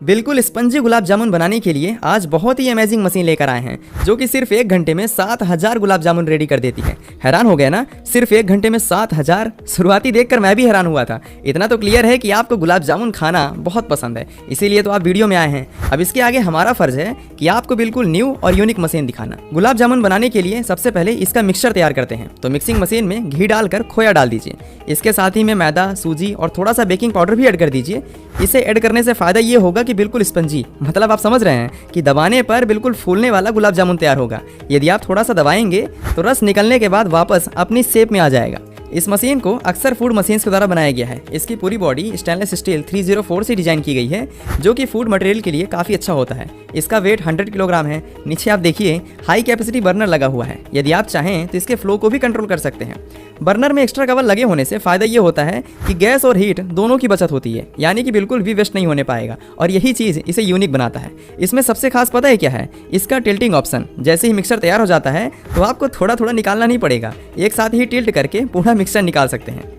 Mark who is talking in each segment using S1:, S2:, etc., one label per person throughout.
S1: बिल्कुल स्पंजी गुलाब जामुन बनाने के लिए आज बहुत ही अमेजिंग मशीन लेकर आए हैं जो कि सिर्फ 1 घंटे में 7000 गुलाब जामुन रेडी कर देती है। हैरान हो गए ना? सिर्फ 1 घंटे में 7000। शुरुआती देखकर मैं भी हैरान हुआ था। इतना तो क्लियर है कि आपको गुलाब जामुन खाना बहुत पसंद है, इसीलिए तो आप वीडियो में आए हैं। अब इसके आगे हमारा फर्ज है कि आपको बिल्कुल न्यू और यूनिक मशीन दिखाना। गुलाब जामुन बनाने के लिए सबसे पहले इसका मिक्सचर तैयार करते हैं। तो मिक्सिंग मशीन में घी डालकर खोया डाल दीजिए। इसके साथ ही में मैदा, सूजी और थोड़ा सा बेकिंग पाउडर भी ऐड कर दीजिए। इसे ऐड करने से फायदा ये होगा कि बिल्कुल स्पंजी, मतलब आप समझ रहे हैं कि दबाने पर बिल्कुल फूलने वाला गुलाब जामुन तैयार होगा। यदि आप थोड़ा सा दबाएंगे तो रस निकलने के बाद वापस अपनी शेप में आ जाएगा। इस मशीन को अक्सर फूड मशीन्स के द्वारा बनाया गया है। इसकी पूरी बॉडी स्टेनलेस स्टील 304 से डिजाइन की गई है, जो कि फूड मटेरियल के लिए काफ़ी अच्छा होता है। इसका वेट 100 किलोग्राम है। नीचे आप देखिए हाई कैपेसिटी बर्नर लगा हुआ है। यदि आप चाहें तो इसके फ्लो को भी कंट्रोल कर सकते हैं। बर्नर में एक्स्ट्रा कवर लगे होने से फायदा ये होता है कि गैस और हीट दोनों की बचत होती है, यानी कि बिल्कुल भी वेस्ट नहीं होने पाएगा। और यही चीज़ इसे यूनिक बनाता है। इसमें सबसे खास पता है क्या है? इसका टिल्टिंग ऑप्शन। जैसे ही मिक्सर तैयार हो जाता है तो आपको थोड़ा थोड़ा निकालना नहीं पड़ेगा, एक साथ ही टिल्ट करके पूरा मिक्सर निकाल सकते हैं।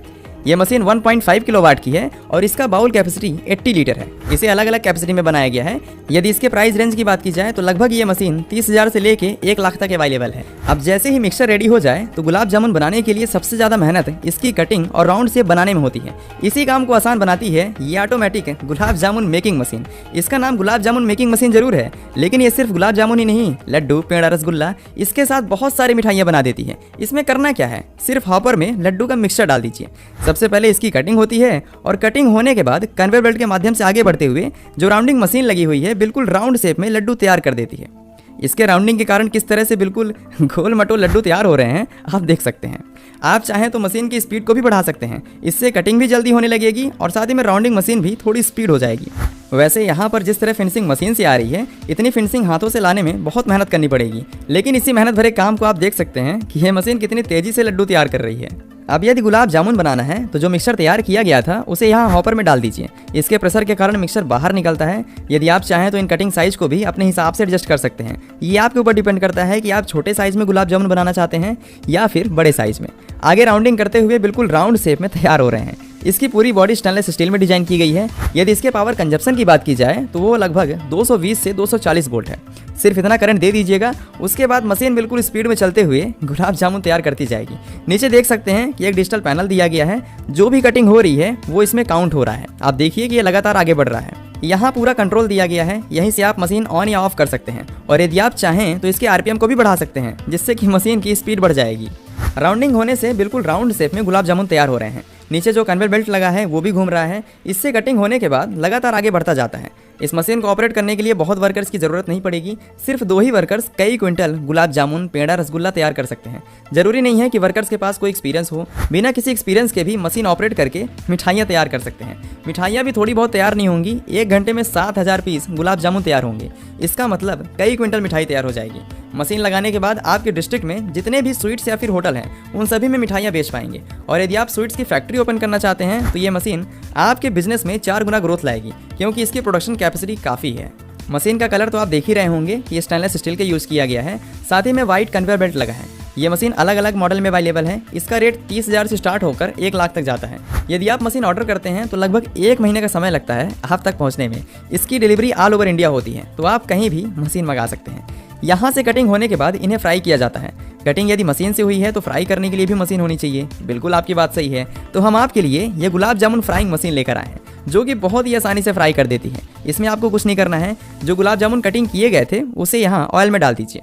S1: ये मशीन 1.5 किलोवाट की है और इसका बाउल कैपेसिटी 80 लीटर है। इसे अलग अलग कैपेसिटी में बनाया गया है। यदि इसके प्राइस रेंज की बात की जाए तो लगभग ये मशीन 30,000 से लेके 1 लाख तक अवेलेबल है। अब जैसे ही मिक्सर रेडी हो जाए तो गुलाब जामुन बनाने के लिए सबसे ज़्यादा मेहनत इसकी कटिंग और राउंड शेप बनाने में होती है। इसी काम को आसान बनाती है ये automatic gulab jamun making machine. इसका नाम गुलाब जामुन मेकिंग मशीन जरूर है, लेकिन ये सिर्फ गुलाब जामुन ही नहीं, लड्डू, पेड़ा, रसगुल्ला, इसके साथ बहुत सारी मिठाइयाँ बना देती है। इसमें करना क्या है? सिर्फ हॉपर में लड्डू का मिक्सचर डाल दीजिए। सबसे पहले इसकी कटिंग होती है और कटिंग होने के बाद कन्वेयर बेल्ट के माध्यम से आगे बढ़ते हुए जो राउंडिंग मशीन लगी हुई है बिल्कुल राउंड शेप में लड्डू तैयार कर देती है। इसके राउंडिंग के कारण किस तरह से बिल्कुल गोल मटोल लड्डू तैयार हो रहे हैं आप देख सकते हैं। आप चाहें तो मशीन की स्पीड को भी बढ़ा सकते हैं। इससे कटिंग भी जल्दी होने लगेगी और साथ ही में राउंडिंग मशीन भी थोड़ी स्पीड हो जाएगी। वैसे यहाँ पर जिस तरह फिनिशिंग मशीन से आ रही है, इतनी फिनिशिंग हाथों से लाने में बहुत मेहनत करनी पड़ेगी। लेकिन इसी मेहनत भरे काम को आप देख सकते हैं कि यह मशीन कितनी तेजी से लड्डू तैयार कर रही है। अब यदि गुलाब जामुन बनाना है तो जो मिक्सर तैयार किया गया था उसे यहाँ हॉपर में डाल दीजिए। इसके प्रेशर के कारण मिक्सर बाहर निकलता है। यदि आप चाहें तो इन कटिंग साइज को भी अपने हिसाब से एडजस्ट कर सकते हैं। ये आपके ऊपर डिपेंड करता है कि आप छोटे साइज में गुलाब जामुन बनाना चाहते हैं या फिर बड़े साइज में। आगे राउंडिंग करते हुए बिल्कुल राउंड शेप में तैयार हो रहे हैं। इसकी पूरी बॉडी स्टेनलेस स्टील में डिजाइन की गई है। यदि इसके पावर कंजप्शन की बात की जाए तो वो लगभग 220 से 240 वोल्ट है। सिर्फ इतना करंट दे दीजिएगा, उसके बाद मशीन बिल्कुल स्पीड में चलते हुए गुलाब जामुन तैयार करती जाएगी। नीचे देख सकते हैं कि एक डिजिटल पैनल दिया गया है। जो भी कटिंग हो रही है वो इसमें काउंट हो रहा है। आप देखिए कि ये लगातार आगे बढ़ रहा है। यहाँ पूरा कंट्रोल दिया गया है। यहीं से आप मशीन ऑन या ऑफ कर सकते हैं और यदि आप चाहें तो इसके आरपीएम को भी बढ़ा सकते हैं, जिससे कि मशीन की स्पीड बढ़ जाएगी। राउंडिंग होने से बिल्कुल राउंड शेप में गुलाब जामुन तैयार हो रहे हैं। नीचे जो कन्वेयर बेल्ट लगा है वो भी घूम रहा है। इससे कटिंग होने के बाद लगातार आगे बढ़ता जाता है। इस मशीन को ऑपरेट करने के लिए बहुत वर्कर्स की ज़रूरत नहीं पड़ेगी। सिर्फ 2 ही वर्कर्स कई क्विंटल गुलाब जामुन, पेड़ा, रसगुल्ला तैयार कर सकते हैं। जरूरी नहीं है कि वर्कर्स के पास कोई एक्सपीरियंस हो। बिना किसी एक्सपीरियंस के भी मशीन ऑपरेट करके मिठाइयाँ तैयार कर सकते हैं। मिठाइयाँ भी थोड़ी बहुत तैयार नहीं होंगी। 1 घंटे में 7000 पीस गुलाब जामुन तैयार होंगे। इसका मतलब कई क्विंटल मिठाई तैयार हो जाएगी। मशीन लगाने के बाद आपके डिस्ट्रिक्ट में जितने भी स्वीट्स या फिर होटल हैं उन सभी में मिठाइयाँ बेच पाएंगे। और यदि आप स्वीट्स की फैक्ट्री ओपन करना चाहते हैं तो ये मशीन आपके बिजनेस में 4 गुना ग्रोथ लाएगी, क्योंकि इसकी प्रोडक्शन कैपेसिटी काफ़ी है। मशीन का कलर तो आप देख ही रहे होंगे कि स्टेनलेस स्टील के यूज़ किया गया है। साथ ही में वाइट कन्वेयर बेल्ट लगा है। ये मशीन अलग अलग मॉडल में अवेलेबल है। इसका रेट 30,000 से स्टार्ट होकर 1 लाख तक जाता है। यदि आप मशीन ऑर्डर करते हैं तो लगभग 1 महीने का समय लगता है आप तक पहुंचने में। इसकी डिलीवरी ऑल ओवर इंडिया होती है, तो आप कहीं भी मशीन मंगा सकते हैं। यहाँ से कटिंग होने के बाद इन्हें फ्राई किया जाता है। कटिंग यदि मशीन से हुई है तो फ्राई करने के लिए भी मशीन होनी चाहिए। बिल्कुल आपकी बात सही है। तो हम आपके लिए ये गुलाब जामुन फ्राइंग मशीन लेकर आए हैं, जो कि बहुत ही आसानी से फ्राई कर देती है। इसमें आपको कुछ नहीं करना है। जो गुलाब जामुन कटिंग किए गए थे उसे यहाँ ऑयल में डाल दीजिए।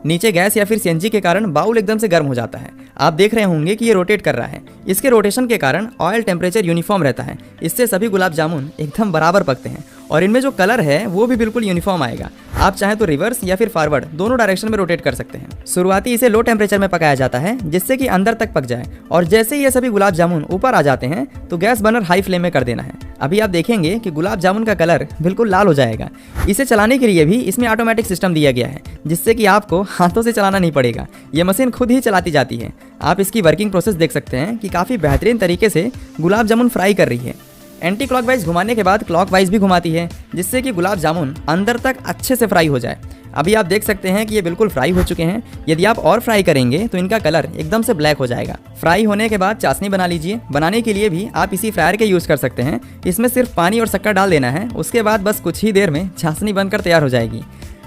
S1: नीचे गैस या फिर सीएनजी के कारण बाउल एकदम से गर्म हो जाता है। आप देख रहे होंगे कि ये रोटेट कर रहा है। इसके रोटेशन के कारण ऑयल टेम्परेचर यूनिफॉर्म रहता है। इससे सभी गुलाब जामुन एकदम बराबर पकते हैं और इनमें जो कलर है वो भी बिल्कुल यूनिफॉर्म आएगा। आप चाहें तो रिवर्स या फिर फॉरवर्ड दोनों डायरेक्शन में रोटेट कर सकते हैं। शुरुआती इसे लो टेम्परेचर में पकाया जाता है, जिससे कि अंदर तक पक जाए। और जैसे ही ये सभी गुलाब जामुन ऊपर आ जाते हैं तो गैस बर्नर हाई फ्लेम में कर देना है। अभी आप देखेंगे कि गुलाब जामुन का कलर बिल्कुल लाल हो जाएगा। इसे चलाने के लिए भी इसमें ऑटोमेटिक सिस्टम दिया गया है, जिससे कि आपको हाथों से चलाना नहीं पड़ेगा। ये मशीन खुद ही चलाती जाती है। आप इसकी वर्किंग प्रोसेस देख सकते हैं कि काफ़ी बेहतरीन तरीके से गुलाब जामुन फ्राई कर रही है। एंटी क्लॉकवाइज घुमाने के बाद क्लॉकवाइज भी घुमाती है, जिससे कि गुलाब जामुन अंदर तक अच्छे से फ्राई हो जाए। अभी आप देख सकते हैं कि ये बिल्कुल फ्राई हो चुके हैं। यदि आप और फ्राई करेंगे तो इनका कलर एकदम से ब्लैक हो जाएगा। फ्राई होने के बाद चाशनी बना लीजिए। बनाने के लिए भी आप इसी फ्रायर के यूज़ कर सकते हैं। इसमें सिर्फ पानी और शक्कर डाल देना है। उसके बाद बस कुछ ही देर में चाशनी बनकर तैयार हो जाएगी।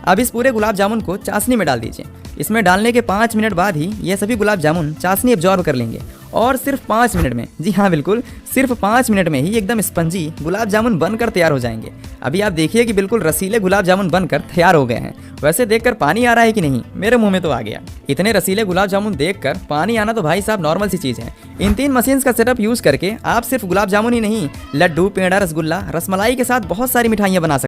S1: अब इस पूरे गुलाब जामुन को चाशनी में डाल दीजिए। इसमें डालने के 5 मिनट बाद ही ये सभी गुलाब जामुन चाशनी एब्जॉर्ब कर लेंगे और सिर्फ 5 मिनट में, जी हाँ बिल्कुल, सिर्फ 5 मिनट में ही एकदम स्पंजी गुलाब जामुन बनकर तैयार हो जाएंगे। अभी आप देखिए कि बिल्कुल रसीले गुलाब जामुन बनकर तैयार हो गए हैं। वैसे देखकर पानी आ रहा है कि नहीं? मेरे मुंह में तो आ गया। इतने रसीले गुलाब जामुन देखकर पानी आना तो भाई साहब नॉर्मल सी चीज़ है। इन 3 मशीन्स का सेटअप यूज़ करके आप सिर्फ गुलाब जामुन ही नहीं, लड्डू, पेड़ा, रसगुल्ला, रसमलाई के साथ बहुत सारी मिठाइयाँ बना सकते हैं।